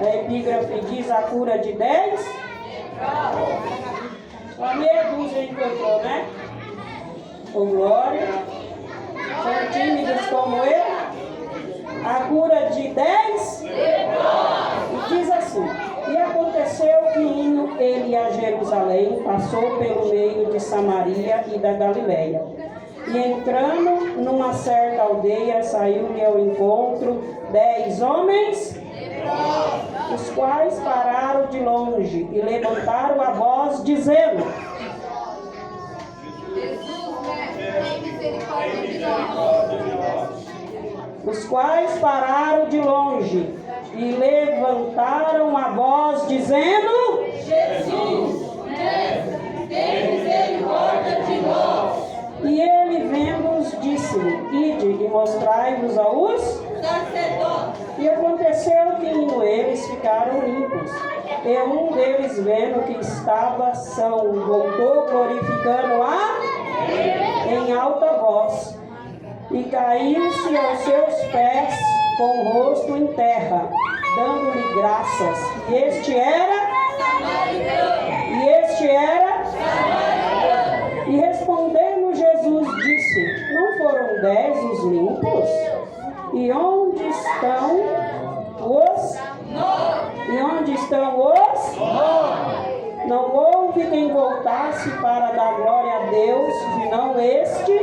A epígrafe diz a cura de 10. Só meia dúzia encontrou, né? Com glória. São tímidos como ele. A cura de 10. E diz assim: e aconteceu que indo ele a Jerusalém, passou pelo meio de Samaria e da Galileia. E entrando numa certa aldeia, saiu-lhe ao encontro 10 homens, os quais pararam de longe e levantaram a voz, dizendo: tem misericórdia de nós. Os quais pararam de longe e levantaram a voz, dizendo: Jesus, tem misericórdia de nós. E ele, vendo-os, disse-lhe: ide e mostrai-vos aos Sacerdotes. E aconteceu que indo eles ficaram limpos. E um deles, vendo que estava são, voltou glorificando em alta voz, e caiu-se aos seus pés com o rosto em terra, dando-lhe graças. E este era E respondendo Jesus disse: não foram 10 os limpos? E onde estão os? Não houve quem voltasse para dar glória a Deus, senão este.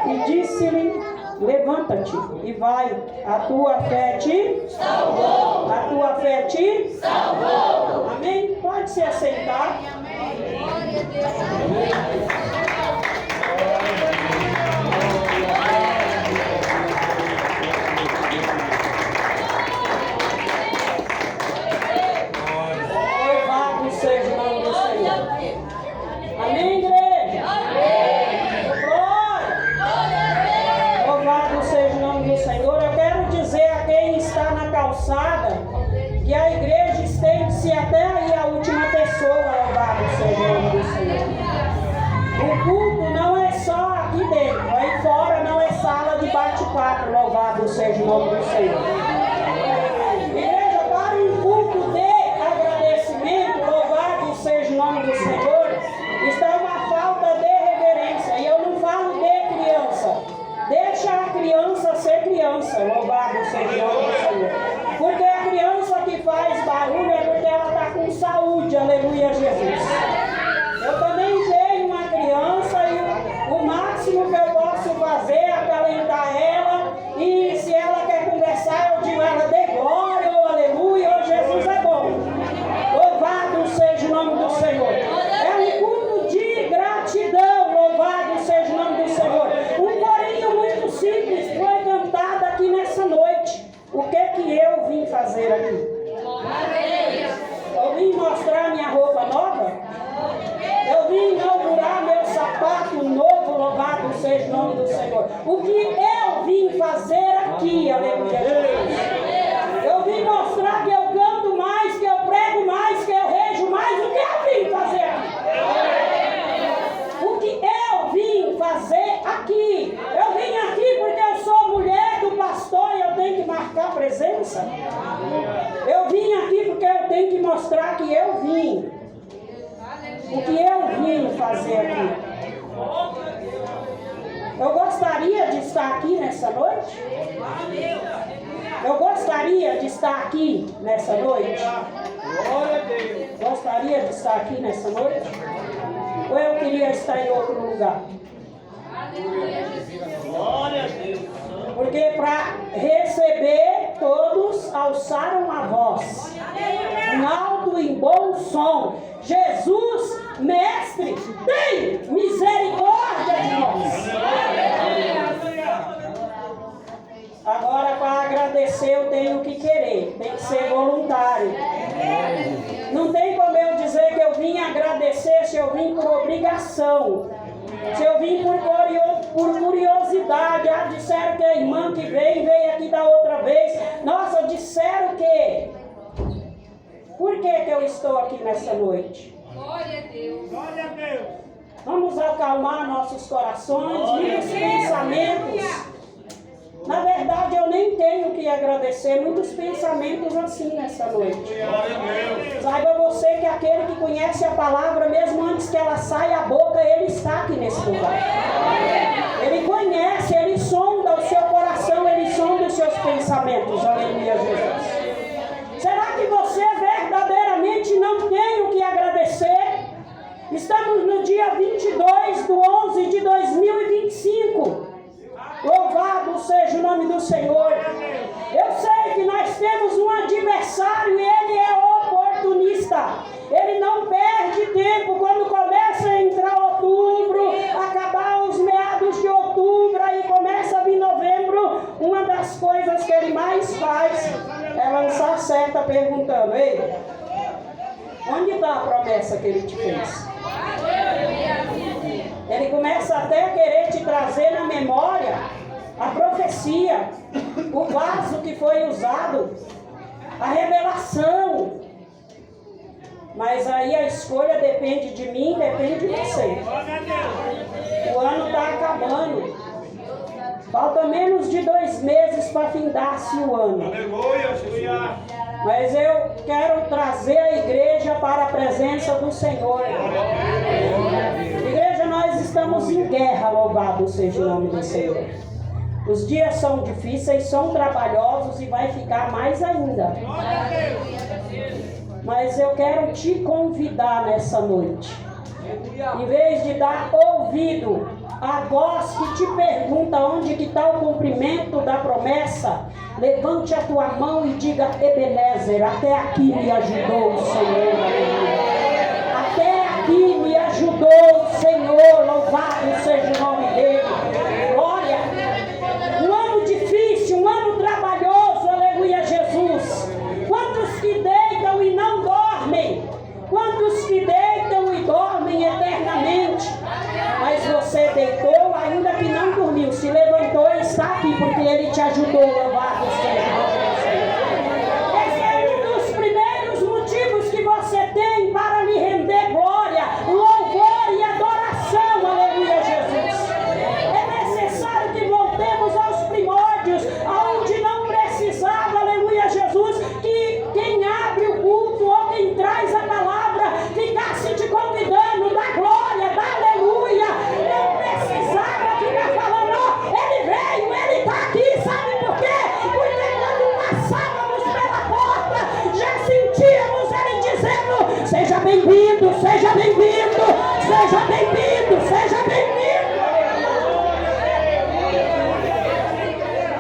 E disse-lhe: levanta-te e vai, a tua fé te salvou. A tua fé te salvou. Amém? Pode se assentar. Glória a Deus. Amém, igreja? Glória! Louvado seja o nome do Senhor. Eu quero dizer a quem está na calçada que a igreja estende-se até aí a última pessoa. Louvado seja o nome do Senhor. O culto não é só aqui dentro, aí fora não é sala de bate-papo. Louvado seja o nome do Senhor. Igreja, para um culto de agradecimento, louvado seja o nome do Senhor, está uma falta de reverência. E eu não falo de criança. Deixa a criança ser criança. Louvado seja o nome do Senhor. Porque a criança que faz barulho é porque ela está com saúde. Aleluia, Jesus. Eu também tenho uma criança e o máximo que eu posso fazer é acalentar ela. E se ela quer conversar, eu digo a ela: dê glória, ou aleluia, ou Jesus é bom. Louvado seja o nome do Senhor. É um culto de gratidão. Louvado seja o nome do Senhor. Um corinho muito simples foi cantado aqui nessa noite. O que eu vim fazer aqui? Eu vim mostrar minha roupa nova? Eu vim inaugurar meu sapato novo. Louvado seja o nome do Senhor. O que eu vim fazer aqui? Aleluia. Eu vim mostrar que eu canto mais, que eu prego mais, que eu rejo mais. O que eu vim fazer aqui? O que eu vim fazer aqui? Eu vim aqui porque eu sou mulher do pastor e eu tenho que marcar presença. Eu vim aqui porque eu tenho que mostrar que eu vim. O que eu vim fazer aqui? Eu gostaria de estar aqui nessa noite? Eu gostaria de estar aqui nessa noite? Gostaria de estar aqui nessa noite? Ou eu queria estar em outro lugar? Porque para receber, todos alçaram a voz, em alto e bom som: Jesus, mestre, tem misericórdia de nós. Agora, para agradecer, eu tenho que querer, tem que ser voluntário. Não tem como eu dizer que eu vim agradecer se eu vim por obrigação, se eu vim por curiosidade. Ah, disseram que a irmã que veio aqui da outra vez. Nossa, disseram que. Por que eu estou aqui nessa noite? Glória a Deus. Glória a Deus. Vamos acalmar nossos corações, muitos pensamentos. Na verdade, eu nem tenho que agradecer. Muitos pensamentos assim nessa noite. Saiba você que aquele que conhece a palavra, mesmo antes que ela saia a boca, ele está aqui nesse lugar. Ele conhece, ele sonda o seu coração, ele sonda os seus pensamentos. Aleluia, Jesus. Será que você verdadeiramente não tem o que agradecer? Estamos no dia 22/11/2025. Louvado seja o nome do Senhor. Eu sei que nós temos um adversário e ele é oportunista. Ele não perde tempo quando começa a entrar outubro, acabar os meados de outubro, aí começa a vir novembro. Uma das coisas que ele mais faz é lançar seta perguntando: ei, onde está a promessa que ele te fez? Ele começa até a querer te trazer na memória a profecia, o vaso que foi usado, a revelação. Mas aí a escolha depende de mim, depende de você. O ano está acabando. Falta menos de 2 meses para findar-se o ano. Mas eu quero trazer a igreja para a presença do Senhor. Igreja, nós estamos em guerra, louvado seja o nome do Senhor. Os dias são difíceis, são trabalhosos e vai ficar mais ainda. Mas eu quero te convidar nessa noite. Em vez de dar ouvido a voz que te pergunta onde que está o cumprimento da promessa, levante a tua mão e diga: Ebenezer, até aqui me ajudou o Senhor. Até aqui me ajudou o Senhor, louvado seja o nome dele. Glória. Um ano difícil, um ano trabalhoso, aleluia, Jesus. Quantos que deitam e não dormem? Quantos que deitam e dormem eternamente? Mas você deitou ainda que não dormiu, se levantou e está aqui porque ele te ajudou, louvado seja o nome do Senhor. Esse é um dos primeiros motivos que você tem para lhe render glória, louvor e adoração, aleluia, Jesus. É necessário que voltemos aos primórdios, aonde não precisava, aleluia, Jesus, que quem abre o culto ou quem traz a palavra ficasse te convidando da glória, da aleluia. Não precisava ficar falando: ó, ele veio, ele está aqui, sabe por quê? Porque quando passávamos pela porta, já sentíamos ele dizendo: seja bem-vindo, seja bem-vindo, seja bem-vindo, seja bem-vindo.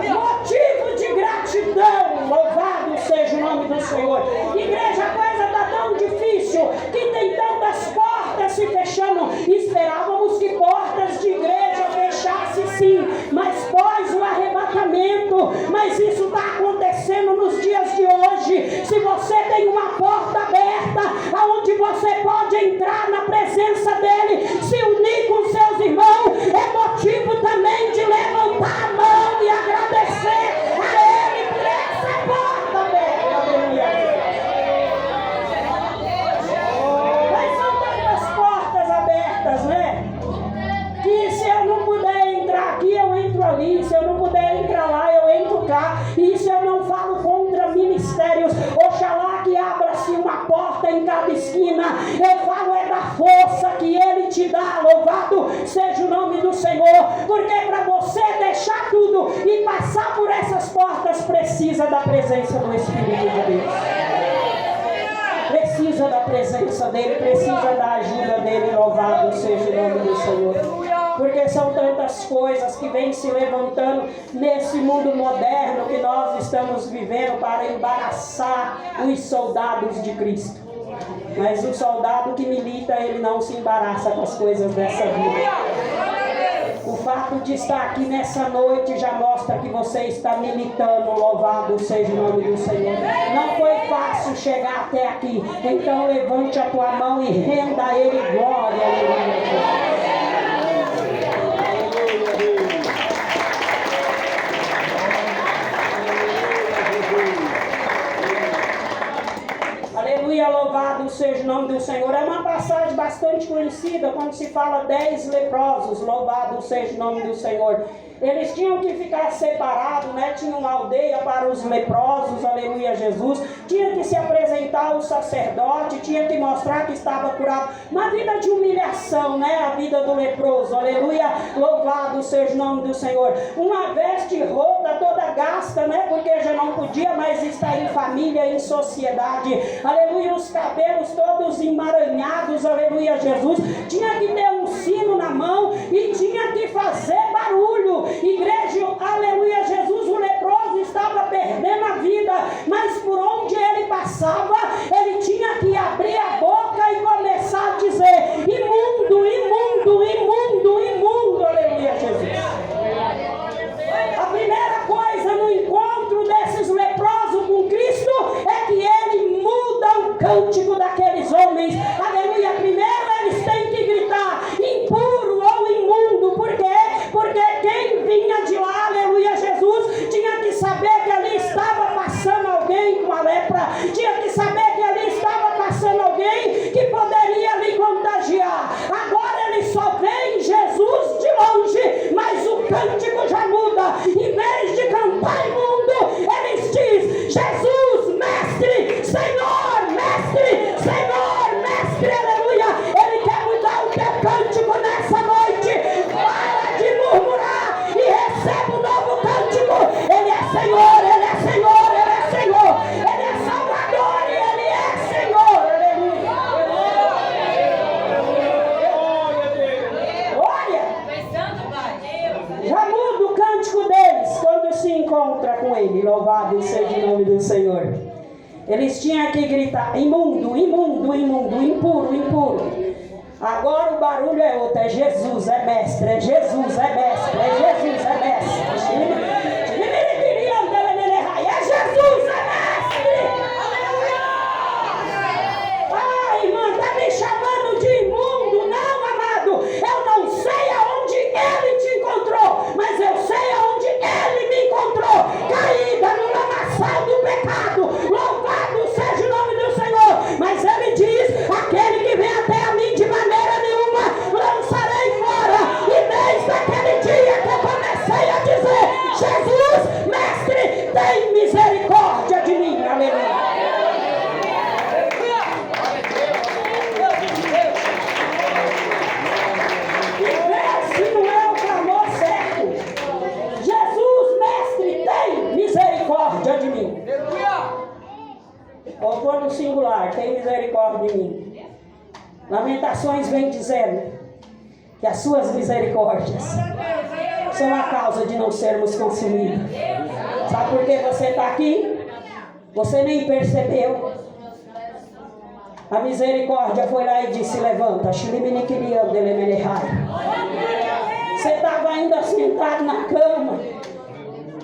Motivo de gratidão, louvado seja o nome do Senhor. Igreja, a coisa está tão difícil que tem tantas portas se fechando. Esperávamos que portas de igreja fechassem sim, mas pós o arrebatamento. Mas isso está acontecendo nos dias de hoje. Se você tem uma porta aberta, aonde você pode entrar na presença dele, se unir com seus irmãos, é motivo também de levantar a mão e agradecer a ele por essa porta aberta. Aleluia. Mas são tantas portas abertas, né? Que se eu não puder entrar aqui, eu entro ali. Se eu não puder entrar lá, eu entro cá. E se eu não falo contra ministérios, oxalá que abra-se uma porta em cada esquina. Eu falo é da força que ele te dá, louvado seja o nome do Senhor. Porque para você deixar tudo e passar por essas portas, precisa da presença do Espírito de Deus. Precisa da presença dele, precisa da ajuda dele, louvado seja o nome do Senhor. Porque são tantas coisas que vêm se levantando nesse mundo moderno que nós estamos vivendo para embaraçar os soldados de Cristo. Mas o soldado que milita, ele não se embaraça com as coisas dessa vida. O fato de estar aqui nessa noite já mostra que você está militando, louvado seja o nome do Senhor. Não foi fácil chegar até aqui, então levante a tua mão e renda a ele glória. Aleluia, louvado seja o nome do Senhor. É uma passagem bastante conhecida quando se fala 10 leprosos, louvado seja o nome do Senhor. Eles tinham que ficar separados, né? Tinha uma aldeia para os leprosos, aleluia, Jesus. Tinha que se apresentar ao sacerdote, tinha que mostrar que estava curado. Uma vida de humilhação, né? A vida do leproso, aleluia. Louvado seja o nome do Senhor. Uma veste rota, toda gasta, né? Porque já não podia mais estar em família, em sociedade. Aleluia, os cabelos todos emaranhados, aleluia, Jesus. Tinha que ter um sino na mão e tinha que fazer barulho. Igreja, aleluia, Jesus, o leproso estava perdendo a vida, mas por onde ele passava, ele tinha que abrir a boca e começar a dizer: imundo, imundo, imundo, imundo, aleluia, Jesus. A primeira coisa no encontro desses leprosos com Cristo é que ele muda o cântico daqueles homens, aleluia. Primeiro eles têm que gritar: impuro ou imundo. Por quê? Porque quem vinha de lá, aleluia, Jesus, tinha que saber que ali estava passando alguém com a lepra, tinha que saber que ali estava passando alguém que poderia lhe contagiar. Agora eles só veem Jesus de longe, mas o cântico já muda. Em vez de cantar imundo, eles dizem: Jesus, mestre, Senhor, mestre, Senhor, mestre, aleluia. Ele quer mudar o teu cântico nessa noite. Para de murmurar e recebe um novo cântico. Ele é Senhor, Ele é Senhor, Ele é Senhor, Ele é Salvador e Ele é Senhor, aleluia. Olha, já muda o cântico deles quando se encontra com Ele. Louvado seja o nome do Senhor. Eles tinham que gritar: imundo, imundo, imundo, impuro, impuro. Agora o barulho é outro: é Jesus, é mestre, é Jesus, é mestre, é Jesus, é mestre. É Jesus, é mestre. Ah, irmã, está me chamando de imundo? Não, amado. Eu não sei aonde ele te encontrou, mas eu sei aonde ele me encontrou. Caída no lamaçal do pecado. Louvado seja o nome do Senhor. Mas ele diz: aquele que vem até a mim de maneira nenhuma lançarei fora. E desde aquele dia que eu comecei a dizer: Jesus, mestre, tem misericórdia de mim. Aleluia. E esse não é o clamor certo. Jesus, mestre, tem misericórdia de mim. Ou for no singular: tem misericórdia de mim. Lamentações vem dizendo que as suas misericórdias são a causa de não sermos consumidos. Sabe por que você está aqui? Você nem percebeu. A misericórdia foi lá e disse: levanta. Você estava ainda sentado na cama.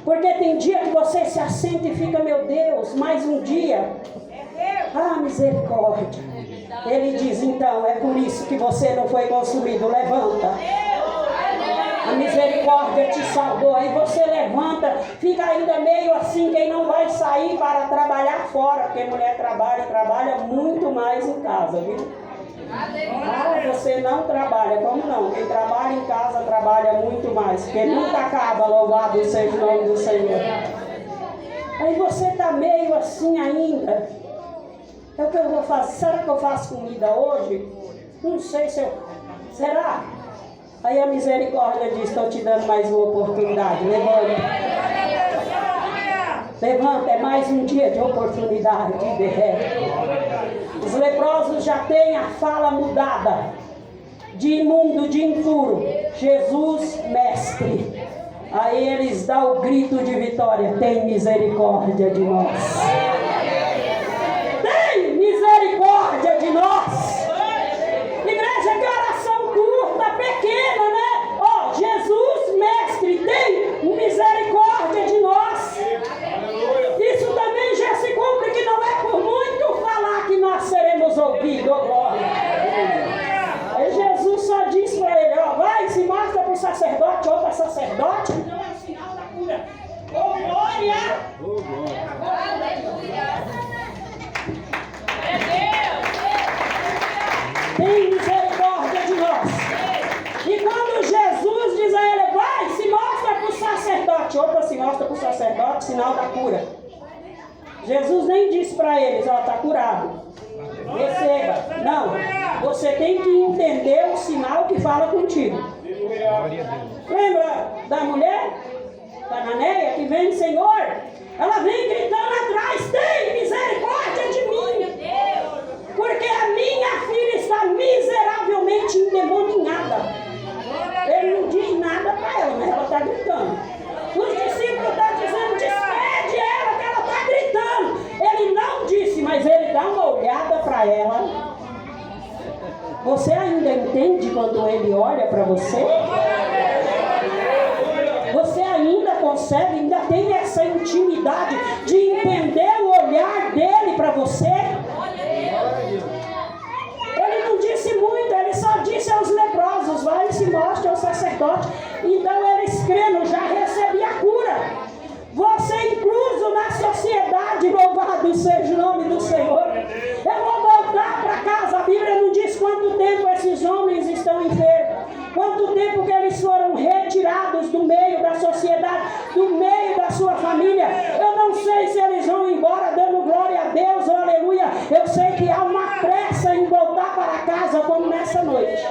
Porque tem dia que você se assenta e fica: meu Deus, mais um dia. Ah, misericórdia. Ele diz: então, é por isso que você não foi consumido. Levanta. A misericórdia te salvou. Aí você levanta, fica ainda meio assim, quem não vai sair para trabalhar fora, porque mulher trabalha muito mais em casa, viu? Ah, você não trabalha, como não? Quem trabalha em casa trabalha muito mais, porque nunca acaba. Louvado seja o nome do Senhor. Aí você está meio assim ainda. É o que eu vou fazer? Será que eu faço comida hoje? Não sei se eu... Será? Aí a misericórdia diz: estou te dando mais uma oportunidade. Levanta. Levanta, é mais um dia de oportunidade. Os leprosos já têm a fala mudada. De imundo, de impuro. Jesus, mestre. Aí eles dão o grito de vitória: tem misericórdia de nós. Tem misericórdia de nós. Igreja, que oração curta, pequena, né? Ó, Jesus, mestre, tem misericórdia de nós. Isso também já se cumpre, que não é por muito falar que nós seremos ouvidos. Oh, glória. Aí Jesus só diz para ele: ó, vai, se mostra para o sacerdote ou para sacerdote. Não é o sinal da cura. Oh, glória. Oh, glória. Tem misericórdia de nós. E quando Jesus diz a ele: vai, se mostra para o sinal da cura. Jesus nem disse para eles, ó, está curado. Receba. Não. Você tem que entender o sinal que fala contigo. Lembra da mulher? Cananeia que vem, Senhor? Ela vem gritando atrás, tem misericórdia de mim. Porque a minha filha está miseravelmente endemoninhada. Ele não diz nada para ela, mas ela está gritando. Os discípulos estão dizendo, despede ela que ela está gritando. Ele não disse, mas ele dá uma olhada para ela. Você ainda entende quando ele olha para você? Você ainda consegue, ainda tem essa intimidade de entender o olhar dele para você? Ele não disse muito, ele só disse aos leprosos, vai e se mostre ao sacerdote. Então eles crendo, já recebi a cura. Você incluso na sociedade, louvado seja o nome do Senhor. Eu vou voltar para casa, a Bíblia não diz quanto tempo esses homens estão enfermos. Quanto tempo que eles foram retirados do meio da sociedade, do meio da sua família. Eu não sei se eles vão embora dando glória a Deus, aleluia. Eu sei que há uma pressa em voltar para casa como nessa noite.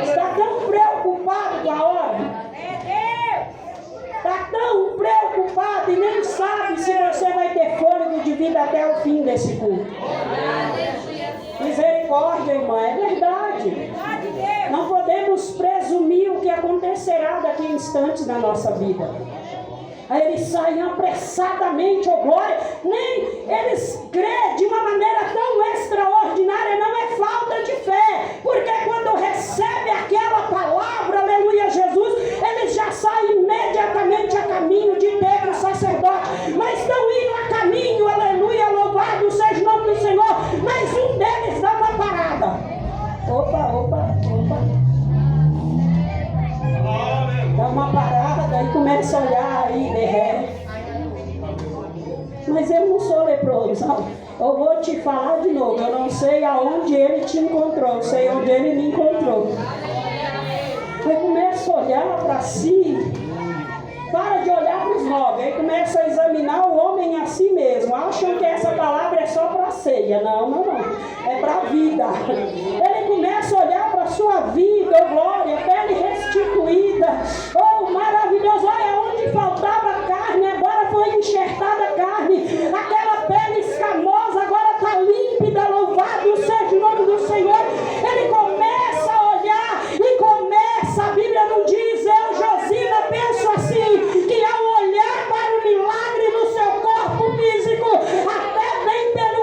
Está tão preocupado com a hora. Está tão preocupado e nem sabe se você vai ter fôlego de vida até o fim desse culto. Misericórdia, irmã, é verdade. Não podemos presumir o que acontecerá daqui a instantes na nossa vida. Aí eles saem apressadamente, oh glória. Nem eles creem de uma maneira tão extraordinária, não é falta de fé. Porque quando recebe aquela palavra, aleluia, Jesus, eles já saem imediatamente a caminho de ter o sacerdote. Mas estão indo a caminho, aleluia, louvado seja o nome do Senhor. Mas um deles dá uma parada. Opa. Dá uma parada e começa a olhar aí, derrete. Mas eu não sou leproso, não. Eu vou te falar de novo. Eu não sei aonde ele te encontrou, eu sei onde ele me encontrou. Aí começa a olhar para si. Para de olhar para os móveis. Aí começa a examinar o homem a si mesmo. Acham que essa palavra é só para a ceia. Não. É para a vida. Ele começa a olhar para a sua vida, oh glória, pele restituída. Oh, maravilhoso. Olha, onde faltava carne, agora foi enxertada a carne. Aquela pele escamosa agora está límpida. Louvado seja o nome do Senhor. Ele começa a olhar e começa. A Bíblia não diz, eu, Josina, penso assim, que ao olhar para o milagre no seu corpo físico, até bem pelo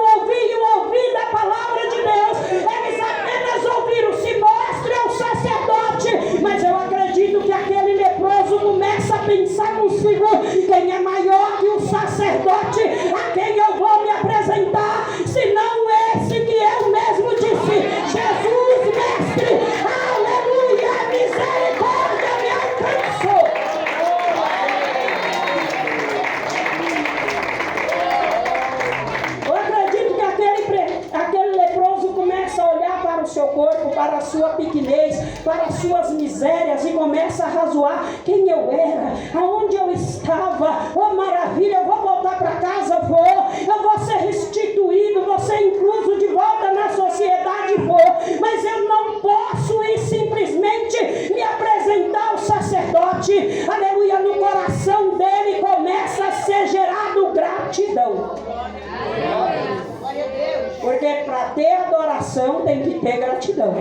ouvir da palavra de Deus, eles apenas ouviram, se mostre ao sacerdote. Mas eu acredito que aquele leproso começa a pensar consigo, quem é maior que o sacerdote a quem eu vou me apresentar, se não esse que eu mesmo disse, Jesus, mestre, aleluia, misericórdia me alcançou. Eu acredito que aquele leproso começa a olhar para o seu corpo, para a sua pequenez, para as suas misérias e começa a razoar quem eu era, aonde eu estava. Oh maravilha, eu vou voltar para casa, eu vou ser restituído, vou ser incluso de volta na sociedade, mas eu não posso ir simplesmente me apresentar ao sacerdote. Aleluia, no coração dele começa a ser gerado gratidão. Porque para ter adoração tem que ter gratidão.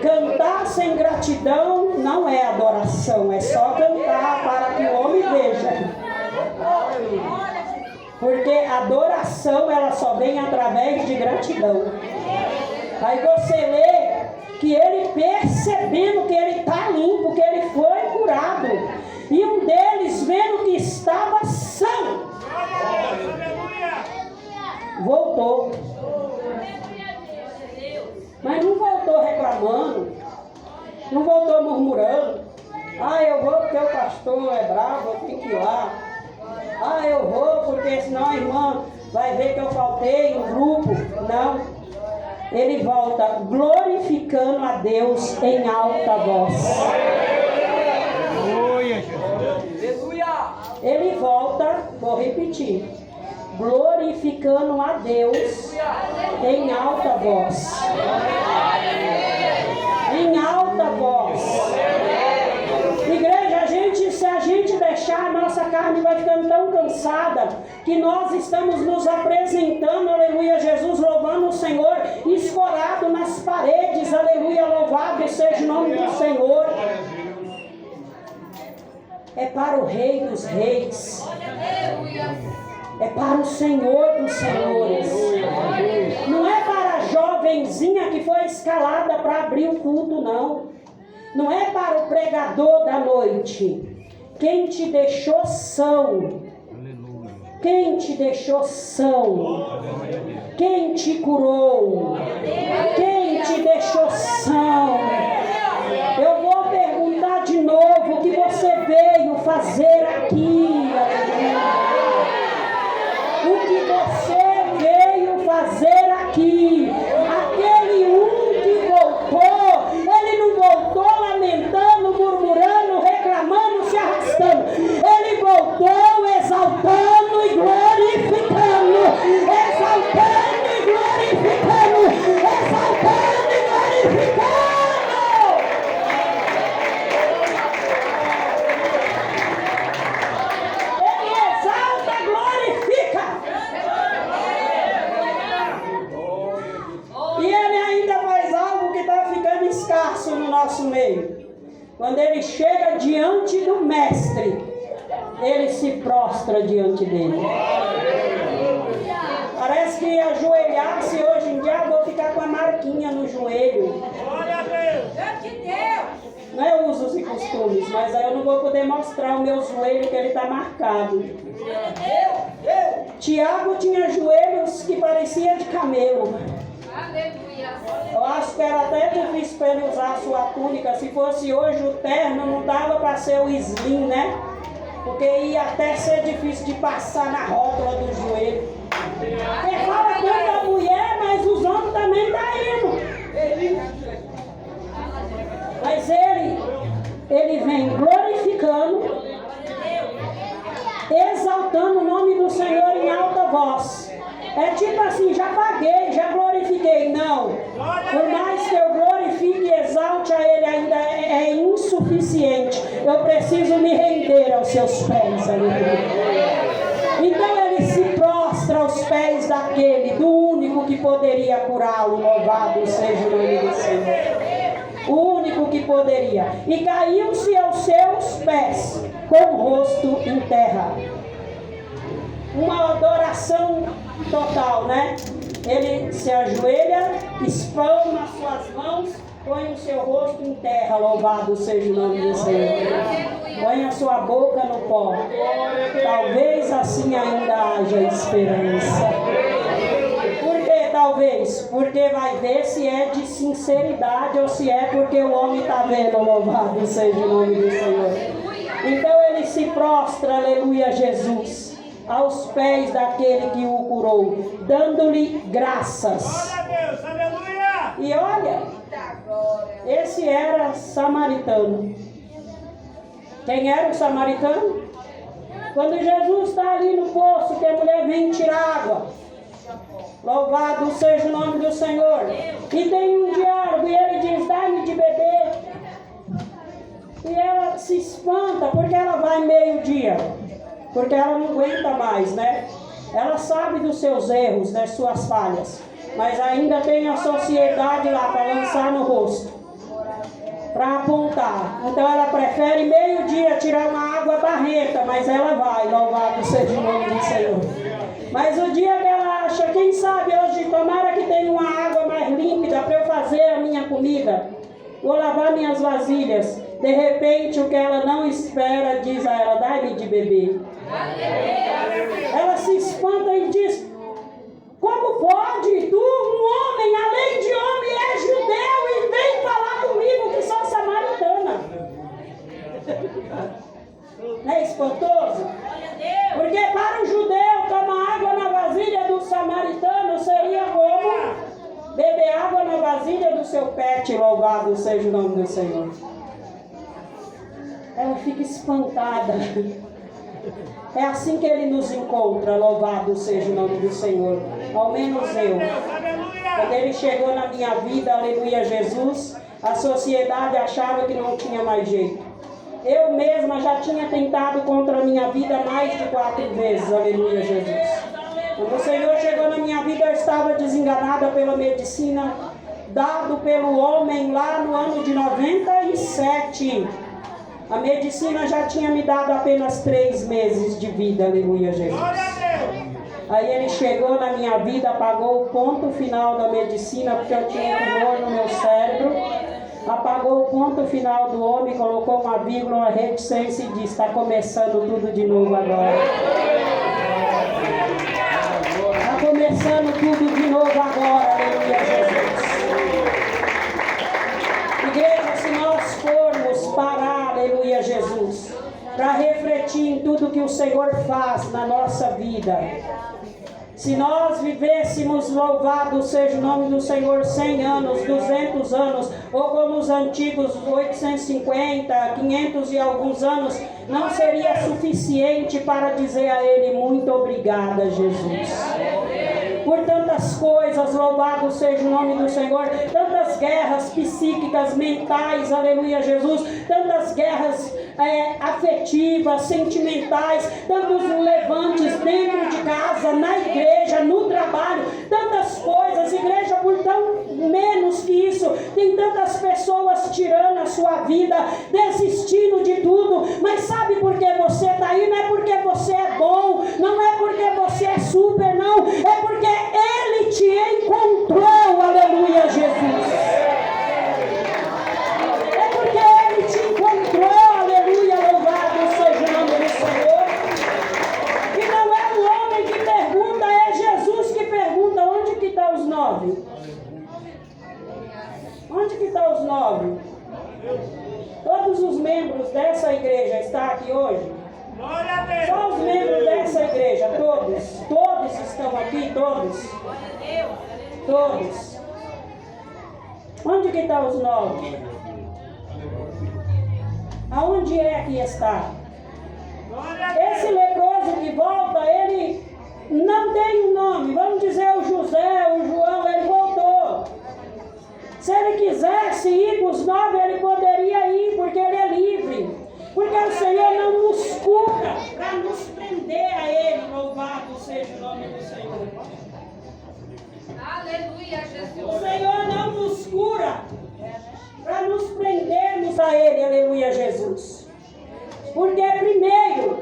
Cantar sem gratidão não é adoração, é só cantar para que o homem veja. Porque adoração ela só vem através de gratidão. Aí você lê que ele percebendo que ele está limpo, que ele foi curado, e um deles vendo que estava são, voltou. Mas não voltou reclamando, não voltou murmurando. Eu vou porque o pastor é bravo, eu tenho que ir lá. Eu vou porque senão a irmã vai ver que eu faltei no grupo. Não. Ele volta glorificando a Deus em alta voz. Aleluia! ele volta, vou repetir, glorificando a Deus em alta voz. Em alta voz. Igreja, se a gente deixar, a nossa carne vai ficando tão cansada que nós estamos nos apresentando, aleluia, Jesus, louvando o Senhor, escorado nas paredes, aleluia, louvado seja o nome do Senhor. É para o Rei dos Reis. É para o Senhor dos Senhores. Não é para a jovenzinha que foi escalada para abrir o culto, não. Não é para o pregador da noite. Quem te deixou são. Quem te deixou são. Quem te curou. Quem te deixou são. Eu vou perguntar de novo o que você veio fazer aqui. O que você veio fazer aqui. Aquele que voltou, ele não voltou lamentando, murmurando, reclamando, se arrastando. Ele voltou exaltando e glorificando. Exaltando e glorificando. Exaltando e glorificando. No nosso meio, quando ele chega diante do mestre, ele se prostra diante dele. Parece que ajoelhar-se hoje em dia, eu vou ficar com a marquinha no joelho. Não é usos e costumes, mas aí eu não vou poder mostrar o meu joelho que ele está marcado. Tiago tinha joelhos que pareciam de camelo. Eu acho que era até difícil para ele usar a sua túnica. Se fosse hoje o terno, não dava para ser o slim, né? Porque ia até ser difícil de passar na rótula do joelho. Ele fala tanto da mulher, mas os homens também estão indo. Mas ele vem glorificando, exaltando o nome do Senhor em alta voz. É tipo assim, já paguei, já glorifiquei. Não, por mais que eu glorifique e exalte a Ele, ainda é insuficiente. Eu preciso me render aos seus pés, aleluia. Então ele se prostra aos pés daquele, do único que poderia curá-lo. Louvado seja o nome do Senhor. O único que poderia. E caiu-se aos seus pés, com o rosto em terra. Uma adoração total, né? Ele se ajoelha, espalma as suas mãos, põe o seu rosto em terra, louvado seja o nome do Senhor. Põe a sua boca no pó. Talvez assim ainda haja esperança. Por que talvez? Porque vai ver se é de sinceridade ou se é porque o homem está vendo, louvado seja o nome do Senhor. Então ele se prostra, aleluia, Jesus, aos pés daquele que o curou, dando-lhe graças. E olha, esse era samaritano. Quem era o samaritano? Quando Jesus está ali no poço, que a mulher vem tirar água. Louvado seja o nome do Senhor. E tem um diálogo e ele diz, dá-me de beber. E ela se espanta porque ela vai meio-dia. Porque ela não aguenta mais, né? Ela sabe dos seus erros, das suas falhas. Mas ainda tem a sociedade lá para lançar no rosto. Para apontar. Então ela prefere meio-dia tirar uma água barrenta. Mas ela vai, louvado seja o nome do Senhor. Mas o dia que ela acha, quem sabe hoje, tomara que tenha uma água mais límpida para eu fazer a minha comida. Vou lavar minhas vasilhas. De repente, o que ela não espera, diz a ela, dá-me de beber. Ela se espanta e diz, como pode? Tu, um homem, além de homem, é judeu e vem falar comigo que sou samaritana. Não é espantoso? Porque para o judeu, tomar água na vasilha do samaritano seria como beber água na vasilha do seu pet, louvado seja o nome do Senhor. Ela fica espantada. É assim que Ele nos encontra, louvado seja o nome do Senhor. Ao menos eu. Quando Ele chegou na minha vida, aleluia Jesus, a sociedade achava que não tinha mais jeito. Eu mesma já tinha tentado contra a minha vida mais de 4 vezes, aleluia Jesus. Quando o Senhor chegou na minha vida, eu estava desenganada pela medicina dado pelo homem lá no ano de 97. A medicina já tinha me dado apenas 3 meses de vida, aleluia Jesus. Aí Ele chegou na minha vida, apagou o ponto final da medicina, porque eu tinha tumor no meu cérebro. Apagou o ponto final do homem, colocou uma vírgula, uma reticência e disse: está começando tudo de novo agora. Está começando tudo de novo agora, aleluia Jesus. Igreja, se nós formos parar, aleluia Jesus, para refletir em tudo que o Senhor faz na nossa vida, se nós vivêssemos, louvado seja o nome do Senhor, 100 anos, 200 anos, ou como os antigos 850, 500 e alguns anos, não seria suficiente para dizer a Ele: muito obrigada, Jesus. Por tantas coisas, louvado seja o nome do Senhor, tantas guerras psíquicas, mentais, aleluia Jesus, tantas guerras afetivas, sentimentais, tantos levantes dentro de casa, na igreja, no trabalho, tantas coisas, igreja, por tão menos que isso, tem tantas pessoas tirando a sua vida, desistindo de tudo, mas sabe por que você está aí? Não é porque você é bom, não é porque você é super, não, é porque Ele te encontrou, aleluia Jesus. É porque Ele te encontrou, aleluia, louvado seja o nome do Senhor. E não é o homem que pergunta, é Jesus que pergunta: onde que estão os 9? Onde que estão os 9? Todos os membros dessa igreja estão aqui hoje? Só os membros dessa igreja, todos estão aqui, todos. Onde que estão os 9? Aonde é que está? Esse leproso que volta, ele não tem um nome. Vamos dizer o José, o João, ele voltou. Se ele quisesse ir com os 9, ele poderia ir, porque ele é livre. Porque o Senhor não nos cura para nos prender a Ele. Louvado seja o nome do Senhor. Aleluia, Jesus. O Senhor não nos cura para nos prendermos a Ele. Aleluia, Jesus. Porque primeiro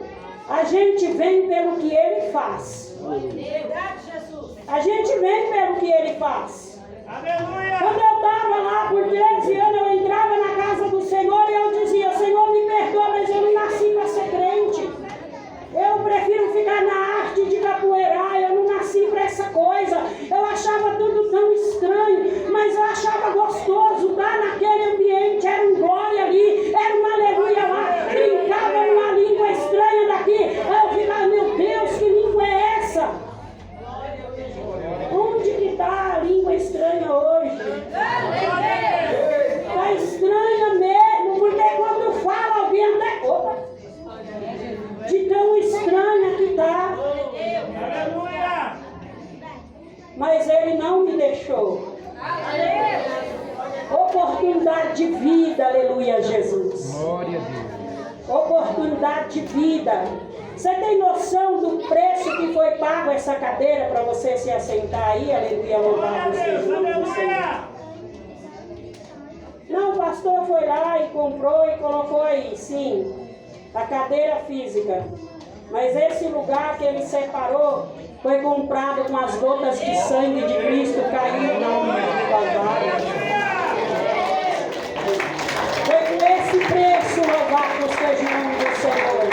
a gente vem pelo que Ele faz. A gente vem pelo que Ele faz. Aleluia. Quando eu estava lá por 13 anos, eu entrava na casa do Senhor e eu dizia: Senhor, me perdoa, mas eu não nasci para ser crente. Eu prefiro ficar na arte de capoeirar, eu não nasci para essa coisa. Eu achava tudo tão estranho, mas eu achava gostoso estar naquele ambiente. Era um glória ali, era uma aleluia lá, brincava numa língua estranha daqui. Eu ficava: meu Deus, que língua é essa? Onde que está a língua estranha hoje? Está estranha mesmo, porque quando fala alguém até... Opa! De tão estranha que está. Mas Ele não me deixou. Oportunidade de vida, aleluia Jesus. Glória a Deus. Oportunidade de vida. Você tem noção do preço que foi pago essa cadeira para você se assentar aí? Aleluia, louvado seja o nome do Senhor. Não, o pastor foi lá e comprou e colocou aí, sim, a cadeira física. Mas esse lugar que ele separou foi comprado com as gotas de sangue de Cristo caindo na humilde do Calvário. Foi com esse preço, louvado seja o nome do Senhor.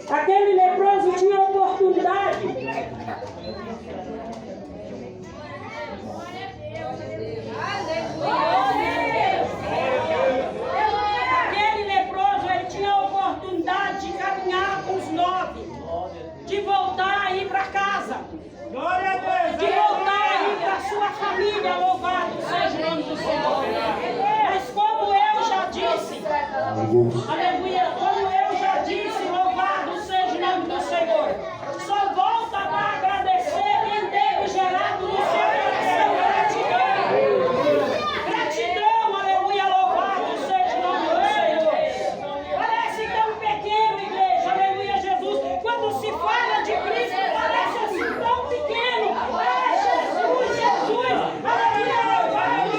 Aquele leproso tinha oportunidade. Aquele leproso, ele tinha a oportunidade de caminhar com os 9, de voltar a ir para casa, de voltar a ir para sua família, louvado seja o nome do Senhor. Mas como eu já disse, Aleluia. Como eu já disse, louvado seja o nome do Senhor. Só volta para agradecer quem teve gerado no seu coração gratidão. Gratidão, aleluia, louvado seja o nome do Senhor. Parece tão pequeno, igreja, aleluia, Jesus. Quando se fala de Cristo, parece assim tão pequeno. Jesus, aleluia, louvado.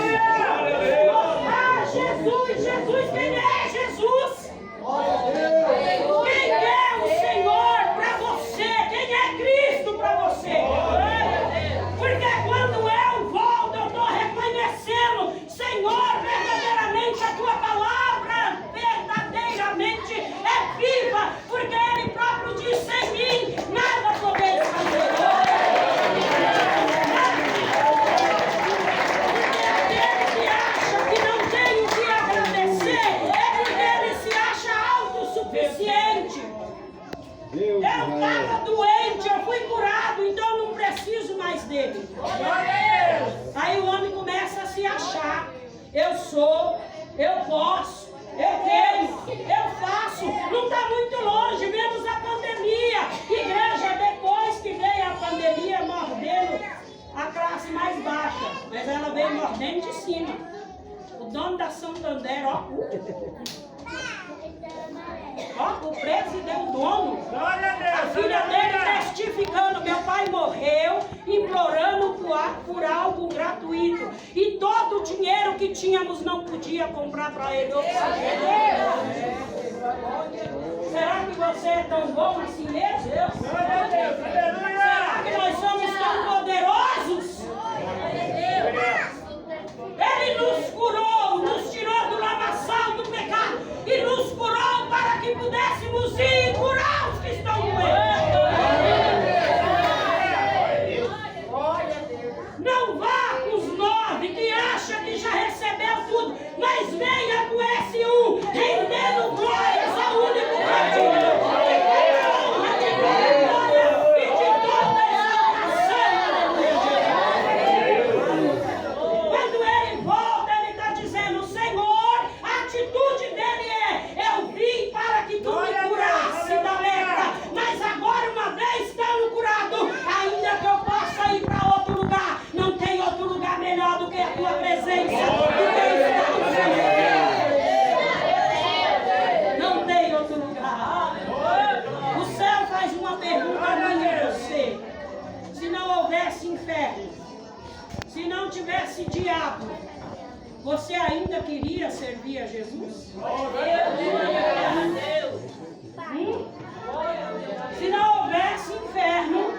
Jesus, Jesus, quem é Jesus? Quem é o Senhor para você? Quem é Cristo para você? Porque quando eu volto, eu estou reconhecendo, Senhor, verdadeiramente a tua palavra verdadeiramente é viva, porque Ele próprio disse em mim, nada podeis fazer. Eu estava doente, eu fui curado, então eu não preciso mais dele. Aí o homem começa a se achar. Eu sou, eu posso, eu tenho, eu faço. Não está muito longe, vemos a pandemia. Igreja, depois que veio a pandemia, mordendo a classe mais baixa. Mas ela veio mordendo de cima. O dono da Santander, o presidente, o dono, a filha dele testificando, meu pai morreu, implorando por algo gratuito. E todo o dinheiro que tínhamos não podia comprar para ele oxigênio. Será que você é tão bom assim mesmo? Será que nós somos tão poderosos? Ele nos curou, nos tirou do lamaçal do pecado e nos curou para que pudéssemos ir curar os que estão doentes. Não vá com os 9 que acham que já recebeu tudo, mas venha com esse um, rendendo glórias ao único Deus. Não tem outro lugar. O céu faz uma pergunta a mim e a você. Se não houvesse inferno, se não tivesse diabo, você ainda queria servir a Jesus? Se não houvesse inferno,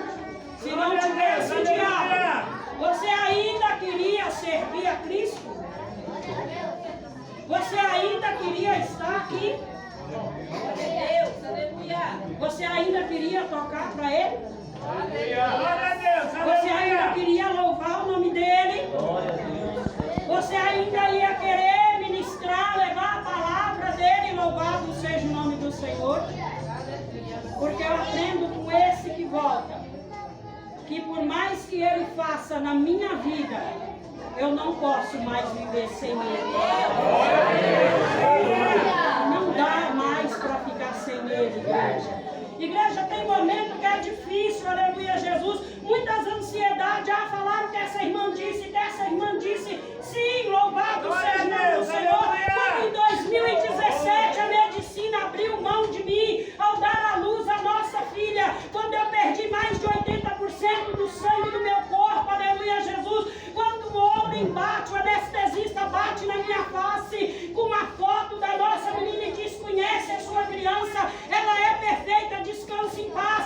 se não tivesse diabo, você ainda queria servir a Cristo? Você ainda queria estar aqui? Você ainda queria tocar para Ele? Você ainda queria louvar o nome dEle? Você ainda ia querer ministrar, levar a palavra dEle? Louvado seja o nome do Senhor. Porque eu aprendo com esse que volta, que por mais que Ele faça na minha vida, eu não posso mais viver sem Ele. Não dá mais para ficar sem Ele, igreja. Igreja, tem momento que é difícil, aleluia, Jesus. Muitas ansiedades. Falaram que essa irmã disse. Sim, louvado seja o nome do Senhor. Quando em 2017 a medicina abriu mão de mim ao dar à luz a nossa filha. Quando eu perdi mais de 80% do sangue do meu corpo, aleluia, Jesus. Quando o homem bate, o anestesista bate na minha face com uma foto da nossa menina e diz: conhece a sua criança, ela é perfeita, descanse em paz.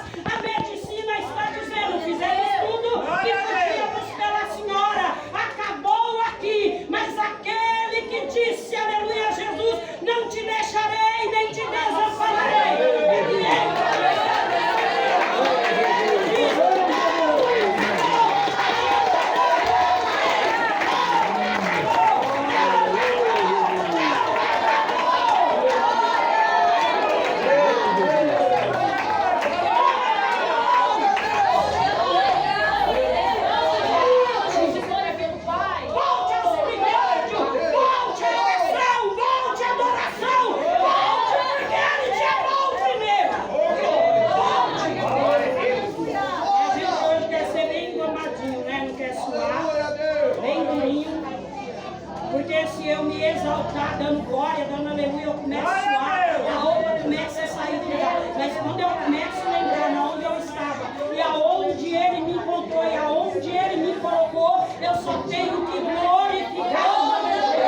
exaltar, dando glória, dando aleluia, eu começo a suar, a roupa começa a sair do lugar. Mas quando eu começo a lembrar na onde eu estava, e aonde Ele me encontrou, e aonde Ele me colocou, eu só tenho que glorificar o nome de Deus.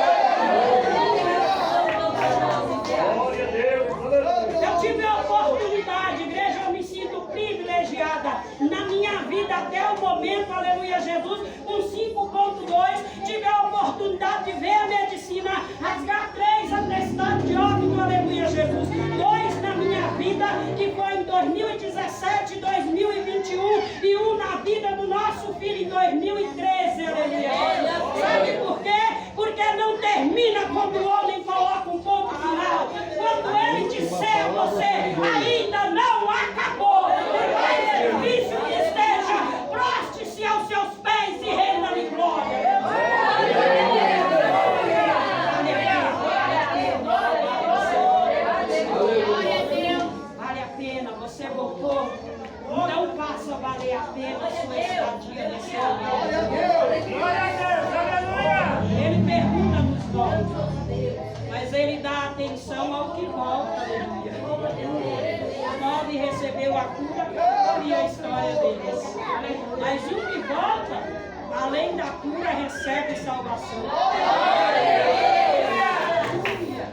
Eu tive a oportunidade, igreja, eu me sinto privilegiada na minha vida até o momento, aleluia, Jesus, com 5.2, tive a oportunidade de ver a medicina rasgar 3 atestados de óbito, aleluia, Jesus, 2 na minha vida, que foi em 2017, 2021, e 1 na vida do nosso filho em 2013, aleluia. Sabe por quê? Porque não termina quando o homem coloca um ponto final. Quando ele disser a você, ainda não acabou, por mais difícil que esteja, proste-se aos seus pés e renda-lhe glória. Vale a pena, você voltou. Não faça valer a pena a sua estadia nesse lugar. Ele pergunta nos dons, mas ele dá atenção ao que volta, aleluia. O 9 recebeu a cura e a história deles. Mas o que volta, além da cura, recebe salvação.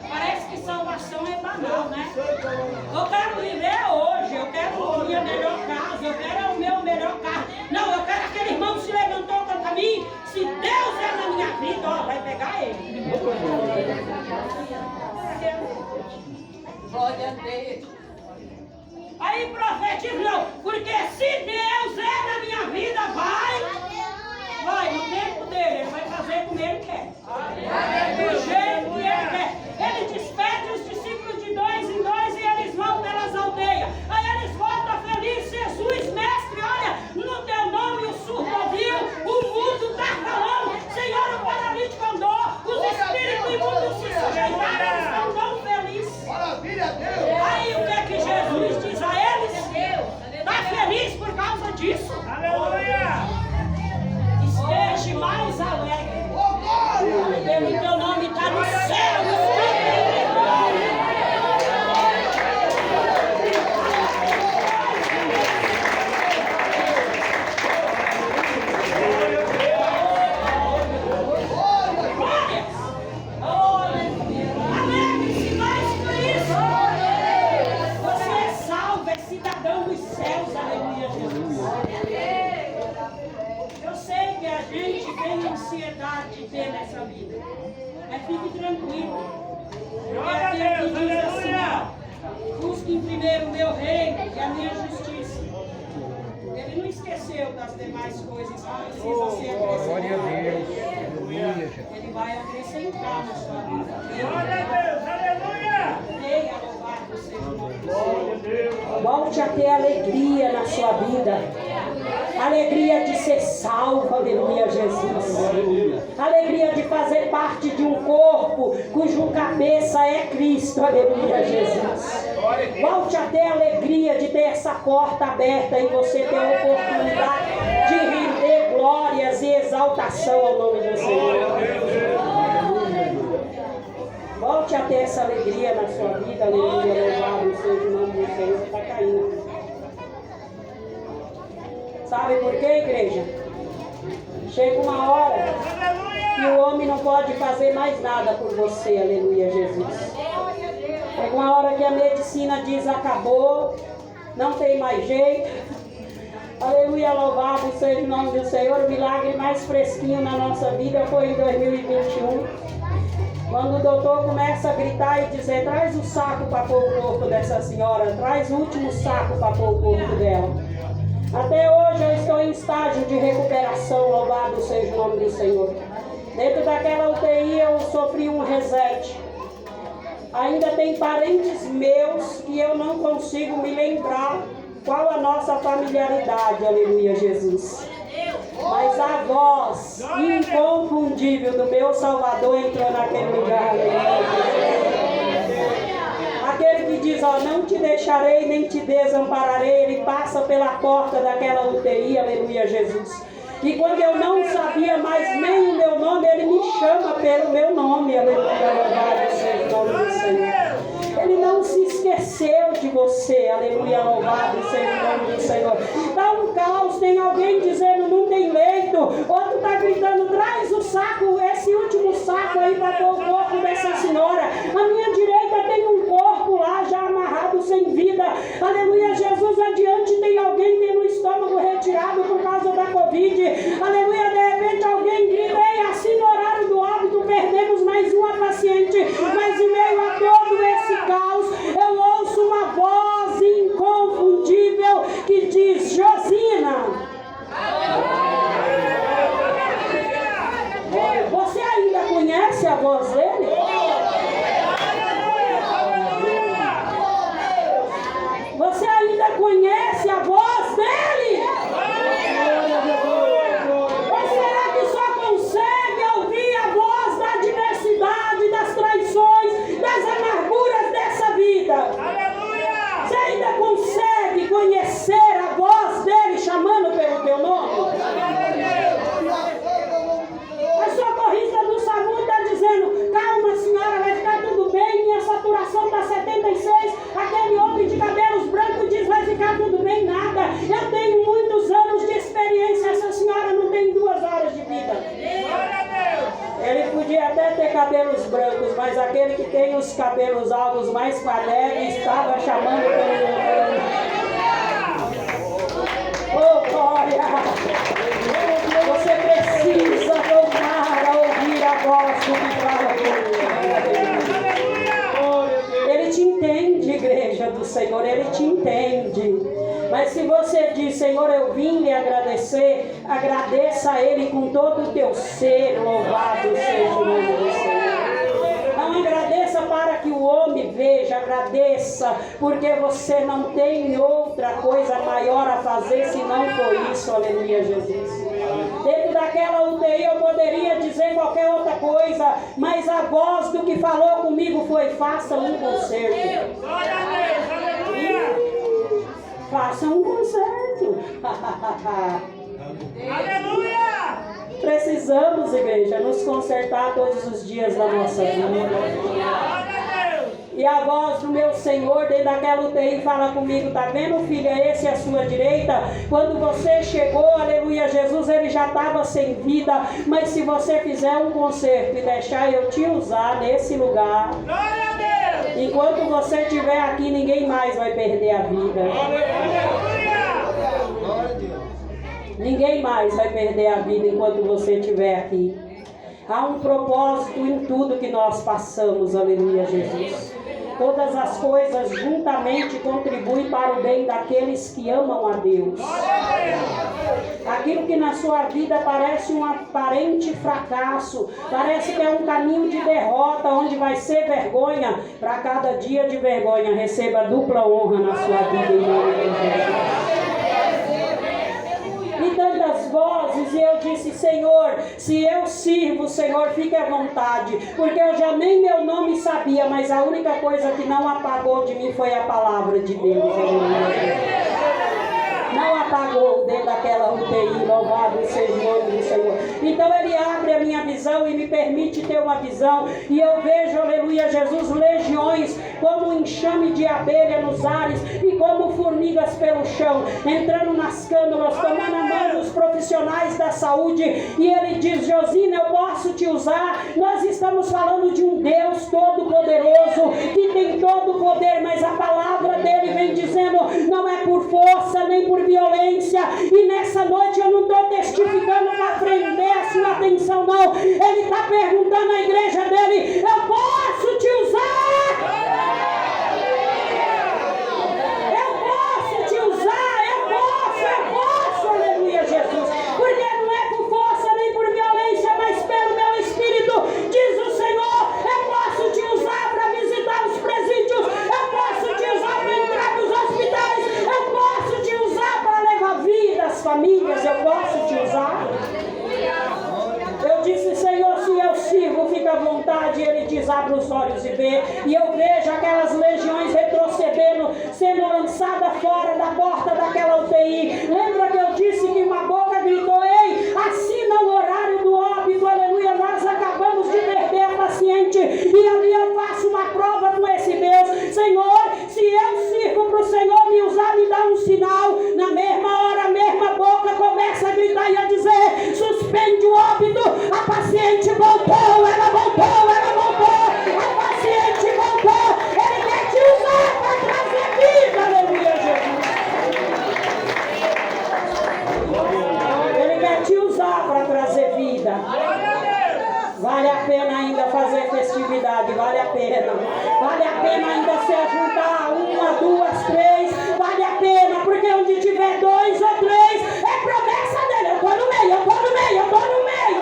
Parece que salvação é banal, né? Eu quero viver hoje, eu quero a minha melhor casa, eu quero o meu melhor carro. Não, eu quero aquele irmão que se levantou contra mim. Se Deus é na minha vida, ó, vai pegar ele. Glória a Deus. Aí profetiza, não, porque se Deus é na minha vida, vai no tempo dele, ele vai fazer como ele quer. Do jeito que ele quer. Ele despede os discípulos de 2 em 2 e eles vão pelas aldeias. Aí eles voltam felizes, Jesus, mestre, olha, no teu nome o surdo ouviu, o mundo está falando, Senhor, o paralítico andou, os espíritos imundos se sujeitaram, eles estão tão felizes. Maravilha, Deus! Aí o que é que Jesus diz a eles? Está feliz por causa disso? Aleluia! Esteja mais alegre, Oh, glória! pelo teu nome está no céu. Alegre-se mais por isso. Você é salvo, é cidadão dos céus, aleluia, Jesus. Eu sei que a gente tem ansiedade de ter nessa vida, mas fique tranquilo. Porque aquele que diz assim, ó, busque em primeiro o meu reino e a minha justiça. Ele não esqueceu das demais coisas que precisam ser acrescentadas. Glória a Deus. Ele vai acrescentar na sua vida. Glória a Deus! Aleluia! Venha louvado seja o nome do Senhor. Volte a ter alegria na sua vida. Alegria de ser salvo, aleluia, Jesus. Alegria de fazer parte de um corpo cujo cabeça é Cristo, aleluia, Jesus. Volte a ter alegria de ter essa porta aberta e você ter a oportunidade de render glórias e exaltação ao nome do Senhor. Volte a ter essa alegria na sua vida, aleluia, louvado seja o nome do Senhor. Você está caindo. Sabe por quê, igreja? Chega uma hora que o homem não pode fazer mais nada por você, aleluia, Jesus. Chega uma hora que a medicina diz acabou, não tem mais jeito. Aleluia, louvado seja o nome do Senhor. O milagre mais fresquinho na nossa vida foi em 2021. Quando o doutor começa a gritar e dizer, traz o saco para pôr o corpo dessa senhora, traz o último saco para pôr o corpo dela. Até hoje eu estou em estágio de recuperação, louvado seja o nome do Senhor. Dentro daquela UTI eu sofri um reset. Ainda tem parentes meus que eu não consigo me lembrar qual a nossa familiaridade, aleluia, Jesus. Mas a voz inconfundível do meu Salvador entrou naquele lugar, aleluia, Jesus. Aquele que diz, ó, não te deixarei nem te desampararei, ele passa pela porta daquela UTI, aleluia, Jesus. E quando eu não sabia mais nem o meu nome, Ele me chama pelo meu nome. Aleluia, louvado seja o nome do Senhor. Ele não se esqueceu de você. Aleluia, louvado seja o nome do Senhor. Está um caos, tem alguém dizendo não tem leito. Outro está gritando, traz o saco, esse último saco aí para pôr o corpo dessa senhora. À minha direita tem um corpo lá já amarrado sem vida. Aleluia, Jesus, adiante tem alguém tendo o estômago retirado por causa da Covid. Aleluia, de repente alguém grita, ei, assim no horário do óbito perdemos mais uma paciente. Mas em meio a todo esse caos, eu ouço uma voz inconfundível que diz, Josina. Você ainda conhece a voz dele? Você ainda conhece a voz dele? Ou será que só consegue ouvir a voz da adversidade, das traições, das amarguras dessa vida? Você ainda consegue conhecer a voz dele chamando pelo teu nome? A socorrista do SAMU está dizendo, calma senhora, vai ficar tudo bem, minha saturação está 76, aquele homem de cabelos brancos diz, vai ficar tudo bem, nada, eu tenho muitos anos de experiência, essa senhora não tem 2 horas de vida. Ele podia até ter cabelos brancos, mas aquele que tem os cabelos alvos mais quadélicos estava chamando pelo nome. Oh, glória! Você precisa voltar a ouvir a voz do que fala com Ele te entende, igreja do Senhor, Ele te entende. Mas se você diz, Senhor, eu vim lhe agradecer, agradeça a Ele com todo o teu ser, louvado seja o nome do Senhor. Não agradeça para que o homem veja, agradeça, porque você não tem outra coisa maior a fazer se não for isso, aleluia, Jesus. Dentro daquela UTI eu poderia dizer qualquer outra coisa, mas a voz do que falou comigo foi, faça um concerto. Glória a Deus, aleluia. Faça um concerto. Aleluia. Precisamos, igreja, nos consertar todos os dias da nossa vida. Glória a Deus. E a voz do meu Senhor dentro daquela UTI fala comigo, tá vendo, filha, esse é a sua direita? Quando você chegou, aleluia, Jesus, ele já estava sem vida, mas se você fizer um concerto e deixar eu te usar nesse lugar, Glória a Deus. enquanto você estiver aqui, ninguém mais vai perder a vida. Aleluia. Ninguém mais vai perder a vida enquanto você estiver aqui. Há um propósito em tudo que nós passamos, aleluia, Jesus. Todas as coisas juntamente contribuem para o bem daqueles que amam a Deus. Aquilo que na sua vida parece um aparente fracasso, parece que é um caminho de derrota, onde vai ser vergonha, para cada dia de vergonha receba dupla honra na sua vida, em nome de Jesus. E tantas vozes, e eu disse, Senhor, se eu sirvo, Senhor, fique à vontade, porque eu já nem meu nome sabia, mas a única coisa que não apagou de mim foi a palavra de Deus. Não apagou dentro daquela UTI, louvado seja o nome do Senhor. Então ele abre a minha visão e me permite ter uma visão, e eu vejo, aleluia, Jesus, legiões como um enxame de abelha nos ares e como formigas pelo chão, entrando nas cânulas, tomando a mão dos profissionais da saúde, e ele diz, Josina, eu posso te usar. Nós estamos falando de um Deus todo-poderoso, que tem todo o poder, mas a palavra dele vem dizendo, não é por força, nem por violência, e nessa noite eu não estou testificando para prender a sua atenção, não. Ele está perguntando à igreja dele, eu posso te usar? Eu posso te usar? Eu posso, aleluia, Jesus, porque não é por força nem por violência, mas pelo meu Espírito, diz o Senhor, eu posso te usar para visitar os presídios, eu posso te usar para entrar nos hospitais, eu posso te usar para levar vida às famílias, eu posso te usar. Eu disse, Senhor, se eu sirvo, fica à vontade. Ele diz, abre os olhos e vê. E eu vejo aquelas legiões retrocedendo, sendo lançadas fora da porta daquela UTI. Lembra que eu disse que uma boca gritou, ei, pena. Vale a pena ainda se juntar 1, 2, 3. Vale a pena, porque onde tiver 2 ou 3, é promessa dele. Eu tô no meio, eu tô no meio, eu tô no meio.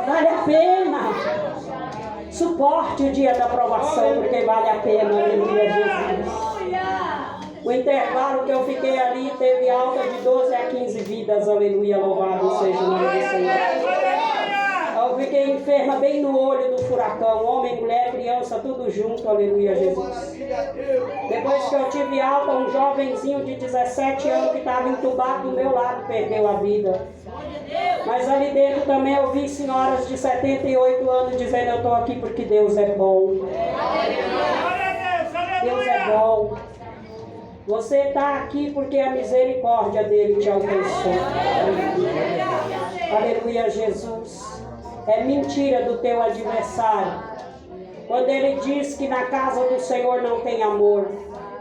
Vale a pena. Suporte o dia da provação, porque vale a pena, aleluia, Jesus. O intervalo que eu fiquei ali teve alta de 12 a 15 vidas, aleluia, louvado seja o nome do Senhor. Eu fiquei enferma bem no olho do furacão, homem, mulher, criança, tudo junto, aleluia, Jesus. Depois que eu tive alta, um jovenzinho de 17 anos que estava entubado do meu lado perdeu a vida. Mas ali dentro também eu vi senhoras de 78 anos dizendo: eu estou aqui porque Deus é bom. Deus é bom. Você está aqui porque a misericórdia dele te alcançou. Aleluia, Jesus. É mentira do teu adversário quando ele diz que na casa do Senhor não tem amor,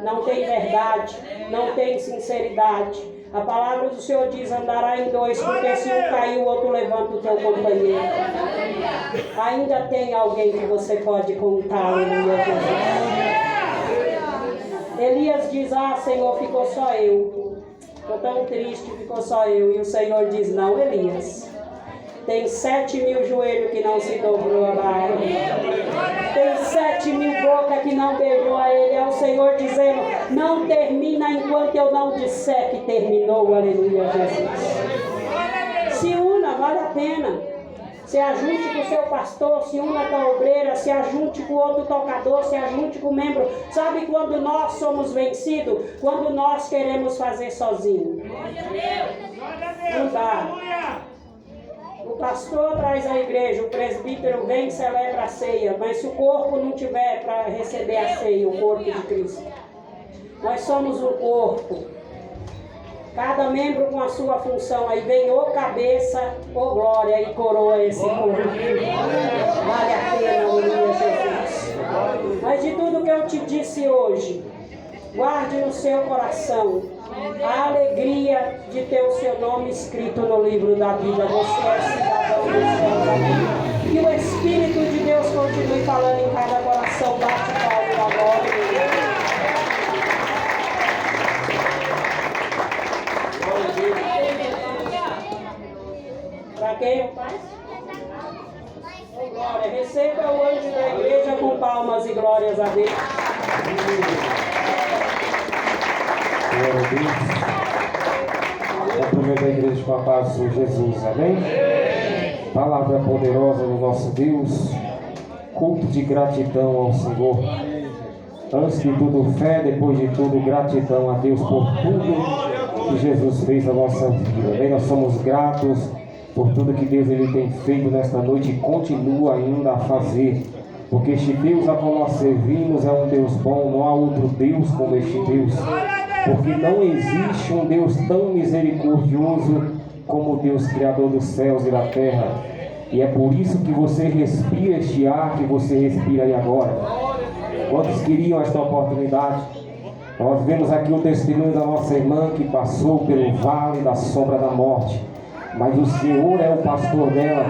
não tem verdade, não tem sinceridade. A palavra do Senhor diz: andará em 2, porque se um cair, o outro levanta o teu companheiro. Ainda tem alguém que você pode contar, aleluia, Jesus. Elias diz: ah, Senhor, ficou só eu. Estou tão triste, ficou só eu. E o Senhor diz: não, Elias. Tem 7.000 joelhos que não se dobrou a Baal. Tem 7.000 bocas que não beijou a ele. É o Senhor dizendo: não termina enquanto eu não disser que terminou. Aleluia, Jesus. Se una, vale a pena. Se ajunte com o seu pastor, se una com a obreira, se ajunte com o outro tocador, se ajunte com o membro. Sabe quando nós somos vencidos? Quando nós queremos fazer sozinho. Não dá. O pastor traz a igreja, o presbítero vem e celebra a ceia, mas se o corpo não tiver para receber a ceia, o corpo de Cristo. Nós somos um corpo. Cada membro com a sua função. Aí vem ou cabeça ou glória e coroa esse corpo. Vale a pena, aleluia, Jesus. Mas de tudo que eu te disse hoje, guarde no seu coração a alegria de ter o seu nome escrito no livro da vida. Você é cidadão do céu. Que o Espírito de Deus continue falando em cada coração. Bate palma agora. Para quem? Oh, glória. Receba o anjo da igreja com palmas e glórias a Deus. Glória a Deus. Cumprimento a igreja com a paz do Senhor Jesus. Amém? Palavra poderosa do nosso Deus. Culto de gratidão ao Senhor. Antes de tudo, fé. Depois de tudo, gratidão a Deus por tudo que Jesus fez na nossa vida. Amém? Nós somos gratos por tudo que Deus ele tem feito nesta noite e continua ainda a fazer. Porque este Deus a qual nós servimos é um Deus bom, não há outro Deus como este Deus. Porque não existe um Deus tão misericordioso como o Deus Criador dos céus e da terra. E é por isso que você respira este ar que você respira aí agora. Quantos queriam esta oportunidade? Nós vemos aqui o testemunho da nossa irmã que passou pelo vale da sombra da morte. Mas o Senhor é o pastor dela,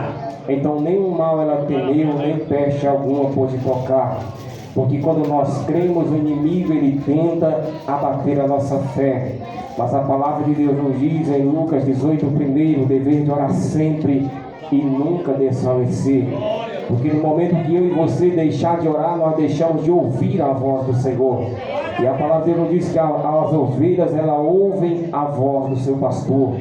então nenhum mal ela temeu, nem peste alguma pôde tocar. Porque quando nós cremos, o inimigo ele tenta abater a nossa fé. Mas a palavra de Deus nos diz em Lucas 18, o dever de orar sempre e nunca desfalecer. Porque no momento que eu e você deixar de orar, nós deixamos de ouvir a voz do Senhor. E a palavra de Deus nos diz que as ovelhas, elas ouvem a voz do seu pastor.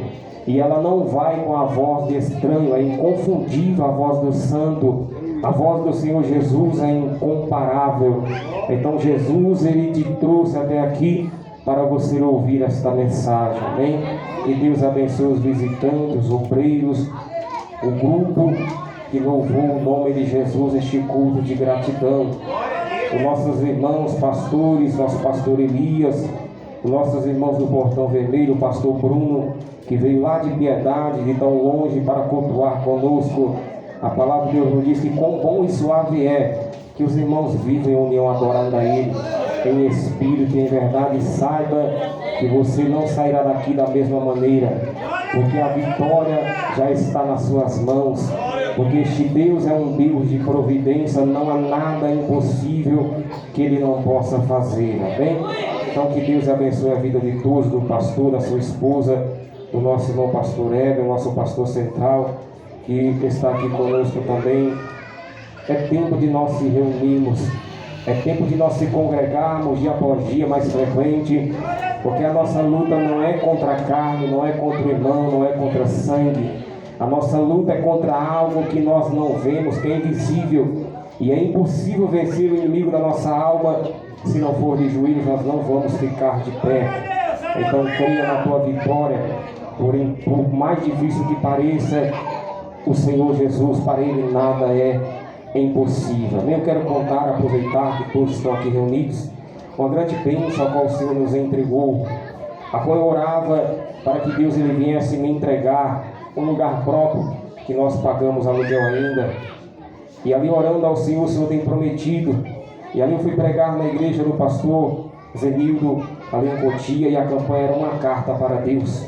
E ela não vai com a voz de estranho, é inconfundível a voz do santo. A voz do Senhor Jesus é incomparável. Então Jesus, ele te trouxe até aqui para você ouvir esta mensagem, amém? Que Deus abençoe os visitantes, os obreiros, o grupo que louvou o nome de Jesus, este culto de gratidão. Os nossos irmãos pastores, nosso pastor Elias, os nossos irmãos do Portão Vermelho, o pastor Bruno, que veio lá de Piedade, de tão longe para cultuar conosco. A palavra de Deus nos diz que quão bom e suave é que os irmãos vivem em união adorando a Ele, em espírito e em verdade. Saiba que você não sairá daqui da mesma maneira, porque a vitória já está nas suas mãos. porque este Deus é um Deus de providência, não há nada impossível que Ele não possa fazer, amém? Então que Deus abençoe a vida de todos, do pastor, da sua esposa, do nosso irmão pastor Heber, nosso pastor central, que está aqui conosco também. É tempo de nós se reunirmos, é tempo de nós se congregarmos dia após dia mais frequente, porque a nossa luta não é contra a carne, não é contra o irmão, não é contra sangue. A nossa luta é contra algo que nós não vemos, que é invisível, e é impossível vencer o inimigo da nossa alma. Se não for de joelhos, nós não vamos ficar de pé. Então creia na tua vitória, porém, por mais difícil que pareça, o Senhor Jesus, para Ele nada é impossível. Eu quero contar, aproveitar que todos estão aqui reunidos, uma grande bênção a qual o Senhor nos entregou, a qual eu orava para que Deus Ele viesse me entregar um lugar próprio, que nós pagamos aluguel ainda, e ali orando ao Senhor, o Senhor tem prometido, e ali eu fui pregar na igreja do pastor Zenildo, ali em Cotia, e a campanha era uma carta para Deus,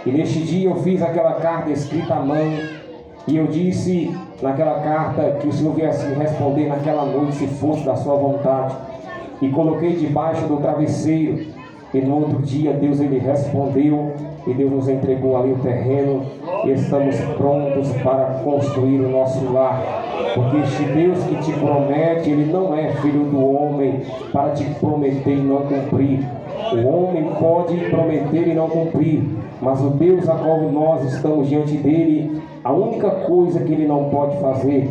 e neste dia eu fiz aquela carta escrita à mão, e eu disse naquela carta que o Senhor viesse me responder naquela noite, se fosse da sua vontade, e coloquei debaixo do travesseiro, e no outro dia Deus Ele respondeu, e Deus nos entregou ali o terreno, e estamos prontos para construir o nosso lar, porque este Deus que te promete, Ele não é filho do homem para te prometer e não cumprir. O homem pode prometer e não cumprir, mas o Deus a qual nós estamos diante dele, a única coisa que Ele não pode fazer,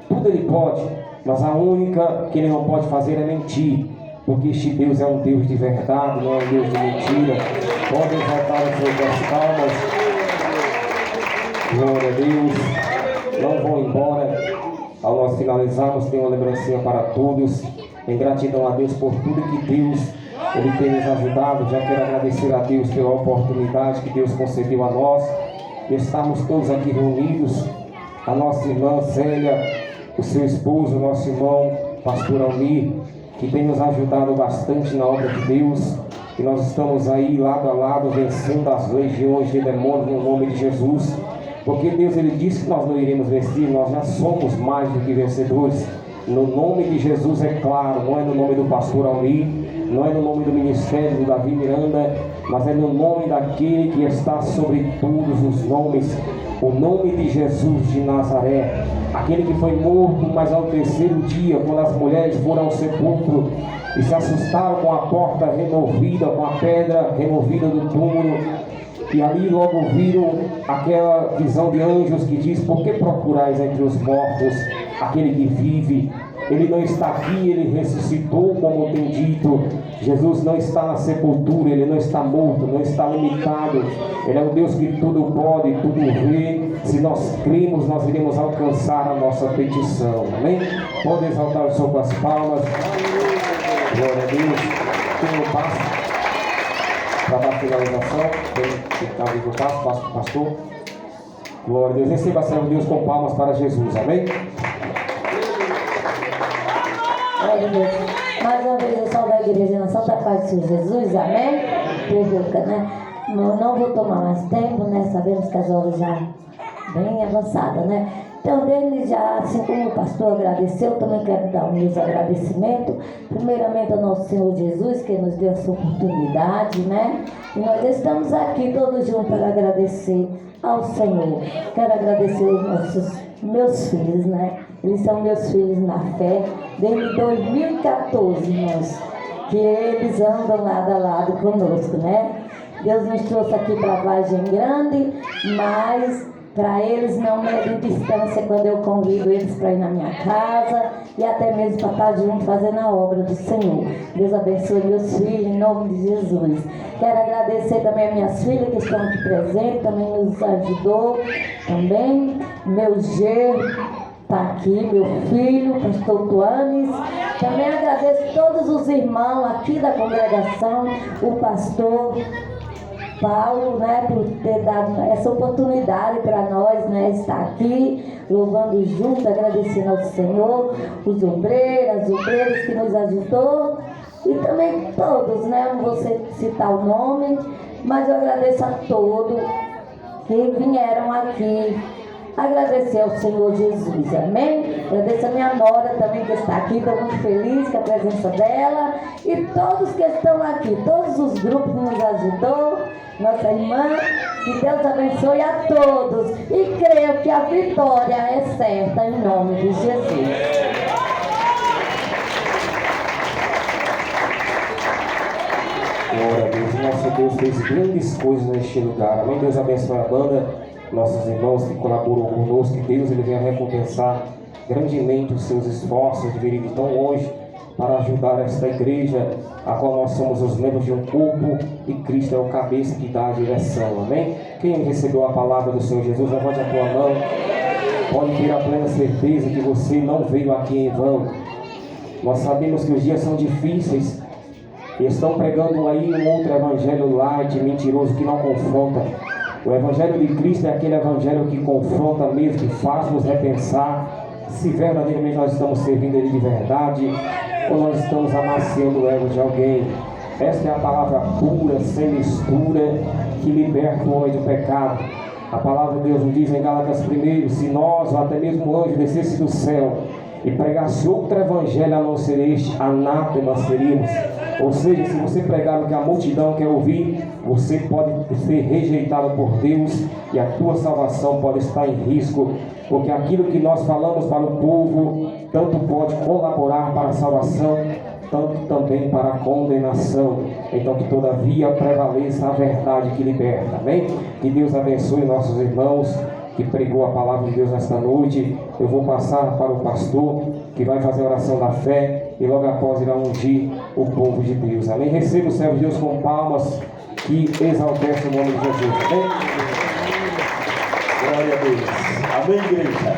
tudo Ele pode, mas a única que Ele não pode fazer é mentir, porque este Deus é um Deus de verdade, não é um Deus de mentira. Podem voltar as suas palmas. Glória a Deus. Não vão embora. Ao nós finalizarmos, tem uma lembrancinha para todos. Em gratidão a Deus por tudo que Deus Ele tem nos ajudado. Já quero agradecer a Deus pela oportunidade que Deus concedeu a nós de estarmos todos aqui reunidos. A nossa irmã Célia, o seu esposo, o nosso irmão pastor Almir, que tem nos ajudado bastante na obra de Deus, e nós estamos aí lado a lado vencendo as legiões de demônios no nome de Jesus, porque Deus Ele disse que nós não iremos vencer, nós já somos mais do que vencedores, no nome de Jesus, é claro, não é no nome do pastor Almir, não é no nome do ministério do Davi Miranda, mas é no nome daquele que está sobre todos os nomes, o nome de Jesus de Nazaré, aquele que foi morto, mas ao terceiro dia, quando as mulheres foram ao sepulcro e se assustaram com a porta removida, com a pedra removida do túmulo, e ali logo viram aquela visão de anjos que diz: por que procurais entre os mortos aquele que vive? Ele não está aqui, Ele ressuscitou, como tem dito. Jesus não está na sepultura, Ele não está morto, não está limitado. Ele é um Deus que tudo pode, tudo vê. Se nós cremos, nós iremos alcançar a nossa petição. Amém? Pode exaltar o Senhor com as palmas. Glória a Deus. Tem um passo para dar finalização. Tem que estar vivo o passo, passo para o pastor. Glória a Deus. Receba a serva de Deus com palmas para Jesus. Amém? Glória a Deus. Mais uma vez eu saúdo a igreja na Santa Paz do Senhor Jesus, amém? Pergunta, né? Não vou tomar mais tempo, né? Sabemos que as horas já bem avançadas, né? Então, desde já, assim como o pastor agradeceu, eu também quero dar meus agradecimentos. Primeiramente ao nosso Senhor Jesus, que nos deu essa oportunidade, né? E nós estamos aqui todos juntos para agradecer ao Senhor. Quero agradecer os meus filhos, né? Eles são meus filhos na fé, desde 2014, irmãos, que eles andam lado a lado conosco, né? Deus nos trouxe aqui para Vargem Grande, mas para eles não é de distância quando eu convido eles para ir na minha casa e até mesmo para estar junto fazendo a obra do Senhor. Deus abençoe meus filhos em nome de Jesus. Quero agradecer também as minhas filhas que estão aqui presentes, também nos ajudou, também meu genro está aqui, meu filho, pastor Tuanes. Também agradeço todos os irmãos aqui da congregação, o pastor Paulo, né, por ter dado essa oportunidade para nós, né, estar aqui, louvando junto, agradecendo ao Senhor, os obreiros, as obreiras que nos ajudou, e também todos, né, não vou citar o nome, mas eu agradeço a todos que vieram aqui agradecer ao Senhor Jesus, amém? Agradeço a minha nora também que está aqui, estou muito feliz com a presença dela e todos que estão aqui, todos os grupos que nos ajudou, nossa irmã, que Deus abençoe a todos e creio que a vitória é certa em nome de Jesus. Glória a Deus, nosso Deus fez grandes coisas neste lugar. Amém. Deus abençoe a banda, nossos irmãos que colaborou conosco. Que Deus ele venha recompensar grandemente os seus esforços de vir de tão longe para ajudar esta igreja, a qual nós somos os membros de um corpo e Cristo é o cabeça que dá a direção. Amém. Quem recebeu a palavra do Senhor Jesus, levante a tua mão. Pode ter a plena certeza que você não veio aqui em vão. Nós sabemos que os dias são difíceis. E estão pregando aí um outro evangelho light, mentiroso, que não confronta. O evangelho de Cristo é aquele evangelho que confronta mesmo, que faz nos repensar se verdadeiramente nós estamos servindo Ele de verdade ou nós estamos amaciando o ego de alguém. Esta é a palavra pura, sem mistura, que liberta o homem do pecado. A palavra de Deus nos diz em Gálatas 1, se nós ou até mesmo o anjo descesse do céu e pregasse outro evangelho a não ser este, anátema seríamos. Ou seja, se você pregar o que a multidão quer ouvir, você pode ser rejeitado por Deus e a tua salvação pode estar em risco, porque aquilo que nós falamos para o povo, tanto pode colaborar para a salvação, tanto também para a condenação. Então que todavia prevaleça a verdade que liberta, amém? Que Deus abençoe nossos irmãos que pregou a palavra de Deus nesta noite. Eu vou passar para o pastor, que vai fazer a oração da fé, e logo após irá ungir o povo de Deus, amém? Receba o servo de Deus com palmas, que exaltece o nome de Jesus, amém? Glória a Deus, amém, igreja?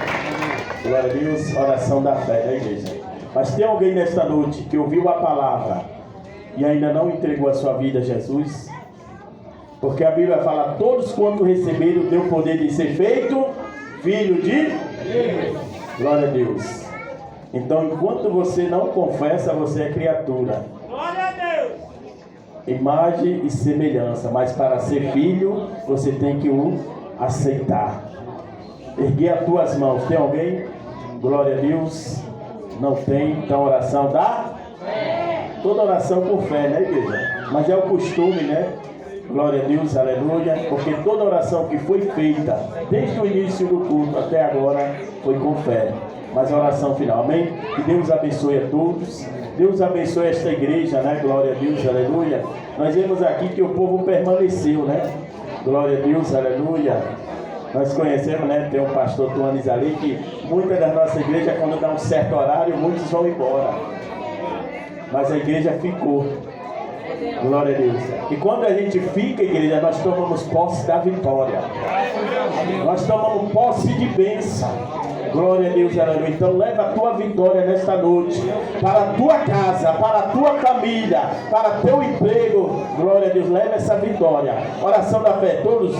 Glória a Deus, oração da fé, né, igreja? Mas tem alguém nesta noite que ouviu a palavra e ainda não entregou a sua vida a Jesus? Porque a Bíblia fala, todos quanto receberam deu o poder de ser feito filho de Deus. Glória a Deus. Então, enquanto você não confessa, você é criatura. Glória a Deus. Imagem e semelhança. Mas para ser filho, você tem que o aceitar. Erguer as tuas mãos. Tem alguém? Glória a Deus. Não tem? Então, oração da fé. Toda oração com fé, né, igreja? Mas é o costume, né? Glória a Deus, aleluia. Porque toda oração que foi feita desde o início do culto até agora foi com fé. Mas a oração final, amém? Que Deus abençoe a todos. Deus abençoe esta igreja, né? Glória a Deus, aleluia. Nós vemos aqui que o povo permaneceu, né? Glória a Deus, aleluia. Nós conhecemos, né? Tem um pastor Tuanes ali que muitas das nossas igrejas, quando dá um certo horário, muitos vão embora. Mas a igreja ficou. Glória a Deus. E quando a gente fica, igreja, nós tomamos posse da vitória. Nós tomamos posse de bênção. Glória a Deus, aleluia. Então leva a tua vitória nesta noite para a tua casa, para a tua família, para teu emprego. Glória a Deus, leva essa vitória. Oração da fé, todos.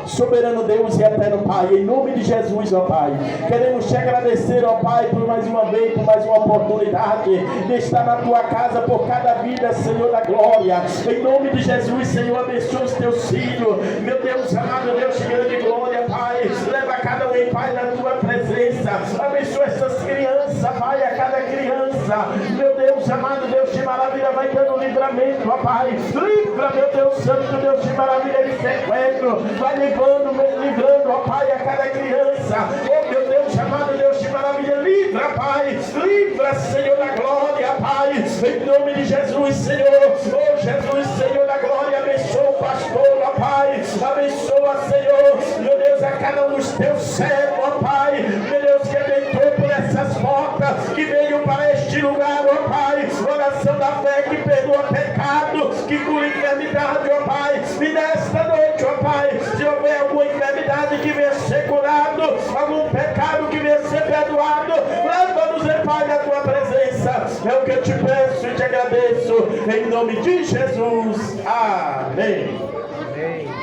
Soberano Deus e eterno Pai, em nome de Jesus, ó Pai, queremos te agradecer, ó Pai, por mais uma vez, por mais uma oportunidade de estar na tua casa, por cada vida, Senhor da glória. Em nome de Jesus, Senhor, abençoa os teus filhos, meu Deus amado, Deus de grande glória, Pai, leva cada um, Pai, na tua presença, abençoa essas crianças, Pai, a cada criança, meu Deus amado, Deus de maravilha, vai dando livramento, ó Pai, livra, meu Deus santo, Deus de maravilha, de sequestro, vai livrando, ó Pai, a cada criança. Oh meu Deus, amado Deus de maravilha, livra, Pai, livra, Senhor da glória, Pai, em nome de Jesus, Senhor. Oh Jesus, Senhor da glória, abençoa o pastor, ó Pai, abençoa, Senhor, meu Deus, a cada um dos teus servos, ó Pai, meu Deus, que entrou por essas portas, que veio para este lugar, ó Pai, oração da fé, que perdoa pecado, que cura enfermidade, ó Pai, e nesta noite, ó Pai, se houver alguma enfermidade que venha ser curado, algum pecado que venha ser perdoado, leva-nos, Pai, na tua presença. É o que eu te peço e te agradeço, em nome de Jesus. Amém. Amém.